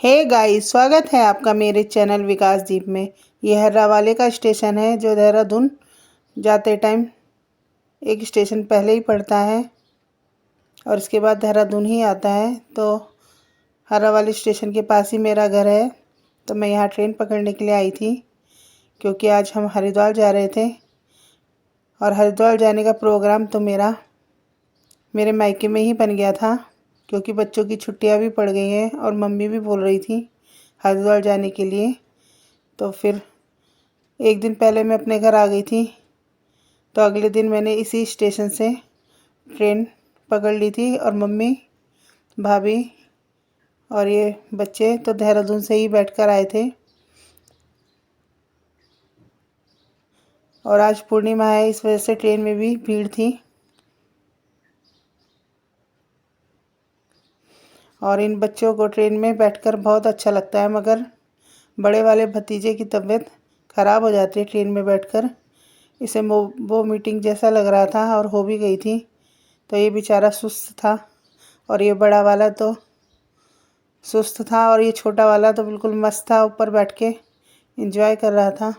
Hey guys, स्वागत है आपका मेरे चैनल विकास दीप में। यह हर्रावाले का स्टेशन है जो देहरादून जाते टाइम एक स्टेशन पहले ही पड़ता है और इसके बाद देहरादून ही आता है। तो हर्रावाले स्टेशन के पास ही मेरा घर है। तो मैं यहाँ ट्रेन पकड़ने के लिए आई थी क्योंकि आज हम हरिद्वार जा रहे थे और हरिद्वार जाने का प्रोग्राम तो मेरे मायके में ही बन गया था क्योंकि बच्चों की छुट्टियां भी पड़ गई हैं और मम्मी भी बोल रही थी हरिद्वार जाने के लिए। तो फिर एक दिन पहले मैं अपने घर आ गई थी, तो अगले दिन मैंने इसी स्टेशन से ट्रेन पकड़ ली थी और मम्मी, भाभी और ये बच्चे तो देहरादून से ही बैठकर आए थे। और आज पूर्णिमा है, इस वजह से ट्रेन में भी भीड़ थी। और इन बच्चों को ट्रेन में बैठकर बहुत अच्छा लगता है, मगर बड़े वाले भतीजे की तबीयत ख़राब हो जाती है ट्रेन में बैठकर। इसे वो मीटिंग जैसा लग रहा था और हो भी गई थी। तो ये बेचारा सुस्त था और ये बड़ा वाला तो सुस्त था और ये छोटा वाला तो बिल्कुल मस्त था, ऊपर बैठ के एंजॉय कर रहा था।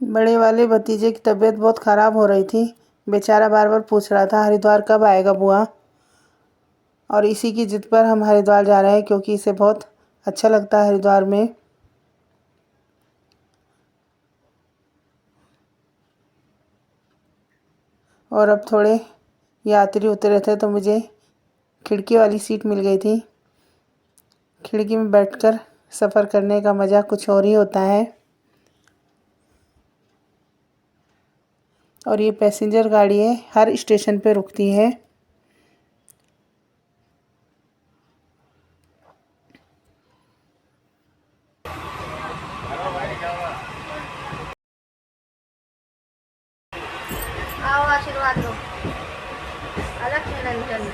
बड़े वाले भतीजे की तबीयत बहुत ख़राब हो रही थी। बेचारा बार बार पूछ रहा था हरिद्वार कब आएगा बुआ। और इसी की जिद पर हम हरिद्वार जा रहे हैं क्योंकि इसे बहुत अच्छा लगता है हरिद्वार में। और अब थोड़े यात्री उतरे थे तो मुझे खिड़की वाली सीट मिल गई थी। खिड़की में बैठकर सफ़र करने का मज़ा कुछ और ही होता है। और ये पैसेंजर गाड़ी है, हर स्टेशन पे रुकती है। आओ आशीर्वाद लो। अलग निरंजन।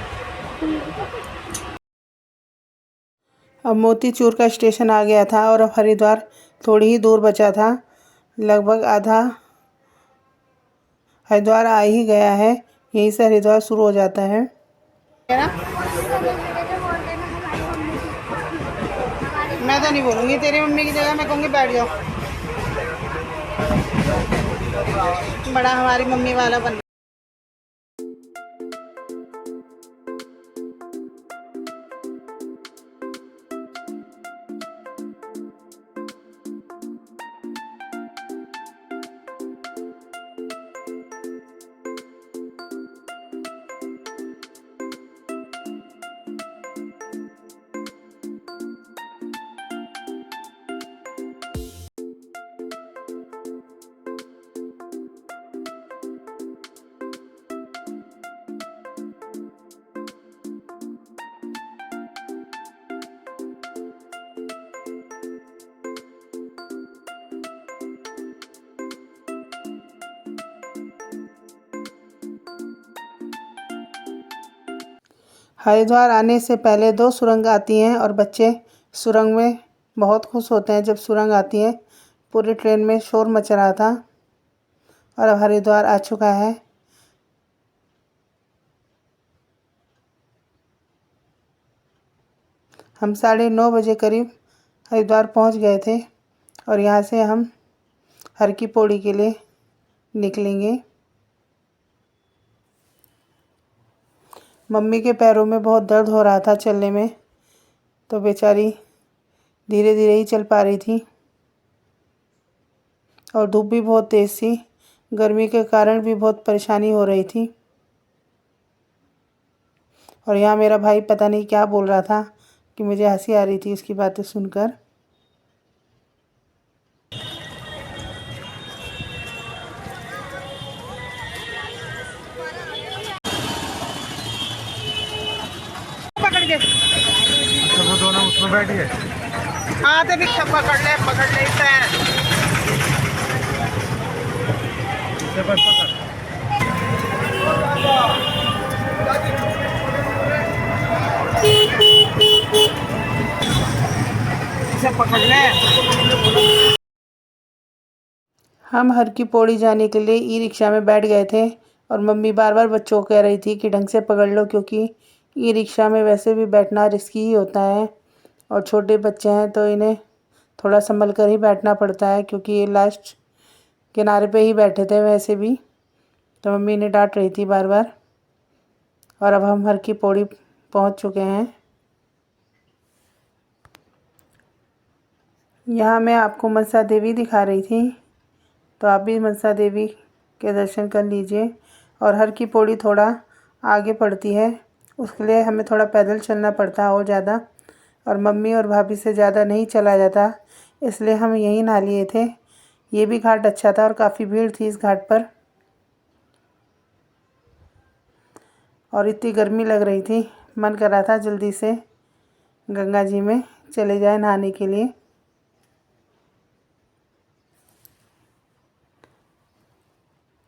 अब मोतीचूर का स्टेशन आ गया था और अब हरिद्वार थोड़ी ही दूर बचा था। लगभग आधा हरिद्वार आ ही गया है, यहीं से हरिद्वार शुरू हो जाता है। मैं तो नहीं बोलूँगी, तेरी मम्मी की जगह मैं कहूँगी बैठ जाओ। बड़ा हमारी मम्मी वाला बन। हरिद्वार आने से पहले 2 सुरंग आती हैं और बच्चे सुरंग में बहुत खुश होते हैं जब सुरंग आती है। पूरी ट्रेन में शोर मच रहा था और अब हरिद्वार आ चुका है। हम 9:30 बजे करीब हरिद्वार पहुंच गए थे और यहाँ से हम हर की पौड़ी के लिए निकलेंगे। मम्मी के पैरों में बहुत दर्द हो रहा था चलने में, तो बेचारी धीरे धीरे ही चल पा रही थी। और धूप भी बहुत तेज़ थी, गर्मी के कारण भी बहुत परेशानी हो रही थी। और यहाँ मेरा भाई पता नहीं क्या बोल रहा था कि मुझे हंसी आ रही थी उसकी बातें सुनकर। पकड़ के अच्छा वो दोनों उसमें बैठ गए। हाँ तो रिक्शा पकड़ ले इसे पकड़ ले। हम हर की पौड़ी जाने के लिए ई रिक्शा में बैठ गए थे और मम्मी बार बार बच्चों को कह रही थी कि ढंग से पकड़ लो, क्योंकि ई रिक्शा में वैसे भी बैठना रिस्की ही होता है और छोटे बच्चे हैं तो इन्हें थोड़ा संभल कर ही बैठना पड़ता है, क्योंकि ये लास्ट किनारे पे ही बैठे थे वैसे भी, तो मम्मी ने डांट रही थी बार बार। और अब हम हर की पौड़ी पहुंच चुके हैं। यहाँ मैं आपको मनसा देवी दिखा रही थी, तो आप भी मनसा देवी के दर्शन कर लीजिए। और हर की पौड़ी थोड़ा आगे पड़ती है, उसके लिए हमें थोड़ा पैदल चलना पड़ता है और ज़्यादा, और मम्मी और भाभी से ज़्यादा नहीं चला जाता, इसलिए हम यहीं नहा लिए थे। ये भी घाट अच्छा था और काफ़ी भीड़ थी इस घाट पर, और इतनी गर्मी लग रही थी, मन कर रहा था जल्दी से गंगा जी में चले जाए नहाने के लिए।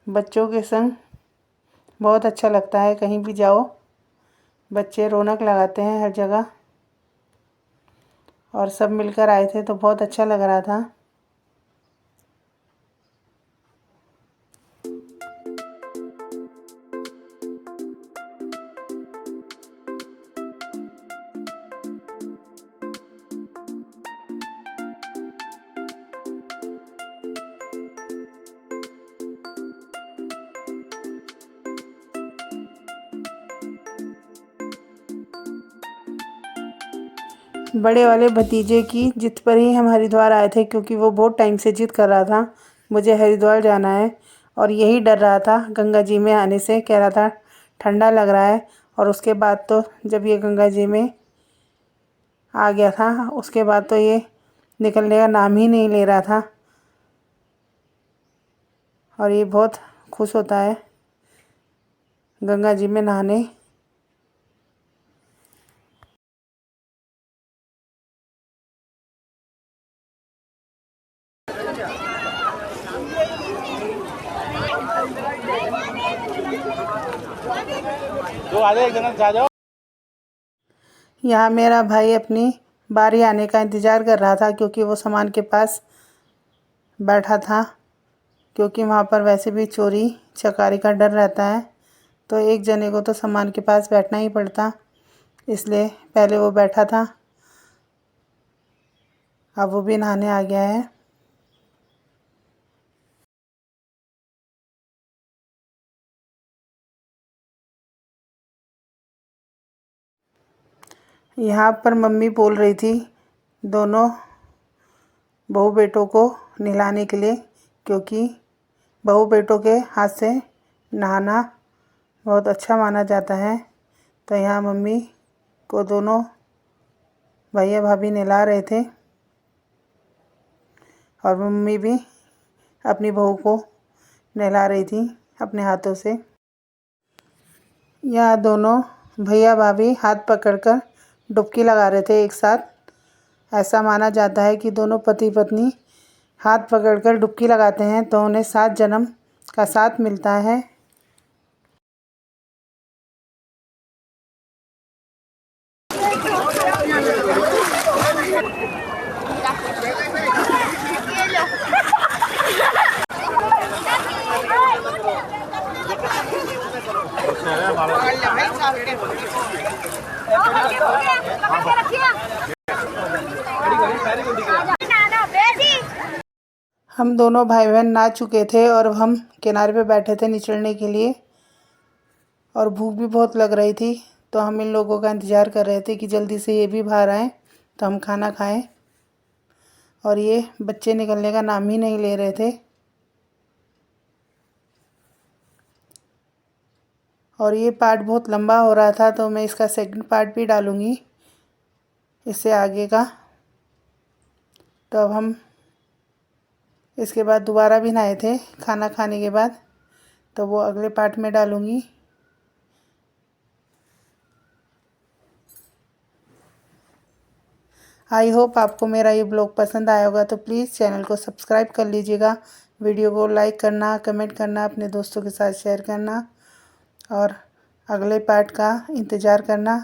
बच्चों के संग बहुत अच्छा लगता है, कहीं भी जाओ बच्चे रौनक लगाते हैं हर जगह, और सब मिलकर आए थे तो बहुत अच्छा लग रहा था। बड़े वाले भतीजे की जिद पर ही हम हरिद्वार आए थे, क्योंकि वो बहुत टाइम से जिद कर रहा था मुझे हरिद्वार जाना है, और यही डर रहा था गंगा जी में आने से, कह रहा था ठंडा लग रहा है। और उसके बाद तो जब ये गंगा जी में आ गया था, उसके बाद तो ये निकलने का नाम ही नहीं ले रहा था, और ये बहुत खुश होता है गंगा जी में नहाने। जो आ जाए एक जन जा जाओ। यहाँ मेरा भाई अपनी बारी आने का इंतज़ार कर रहा था, क्योंकि वो सामान के पास बैठा था, क्योंकि वहाँ पर वैसे भी चोरी चकारी का डर रहता है, तो एक जने को तो सामान के पास बैठना ही पड़ता, इसलिए पहले वो बैठा था। अब वो भी नहाने आ गया है। यहाँ पर मम्मी बोल रही थी दोनों बहू बेटों को नहलाने के लिए, क्योंकि बहू बेटों के हाथ से नहाना बहुत अच्छा माना जाता है। तो यहाँ मम्मी को दोनों भैया भाभी नहला रहे थे, और मम्मी भी अपनी बहू को नहला रही थी अपने हाथों से। यहाँ दोनों भैया भाभी हाथ पकड़कर डुबकी लगा रहे थे एक साथ। ऐसा माना जाता है कि दोनों पति पत्नी हाथ पकड़कर डुबकी लगाते हैं तो उन्हें 7 जन्म का साथ मिलता है। हम दोनों भाई बहन नहा चुके थे और हम किनारे पे बैठे थे निचलने के लिए, और भूख भी बहुत लग रही थी, तो हम इन लोगों का इंतज़ार कर रहे थे कि जल्दी से ये भी बाहर आएँ तो हम खाना खाएं। और ये बच्चे निकलने का नाम ही नहीं ले रहे थे। और ये पार्ट बहुत लंबा हो रहा था, तो मैं इसका सेकंड पार्ट भी डालूँगी इससे आगे का। तो अब हम इसके बाद दोबारा भी नहाए थे खाना खाने के बाद, तो वो अगले पार्ट में डालूँगी। आई होप आपको मेरा ये ब्लॉग पसंद आया होगा, तो प्लीज़ चैनल को सब्सक्राइब कर लीजिएगा। वीडियो को लाइक करना, कमेंट करना, अपने दोस्तों के साथ शेयर करना और अगले पार्ट का इंतज़ार करना।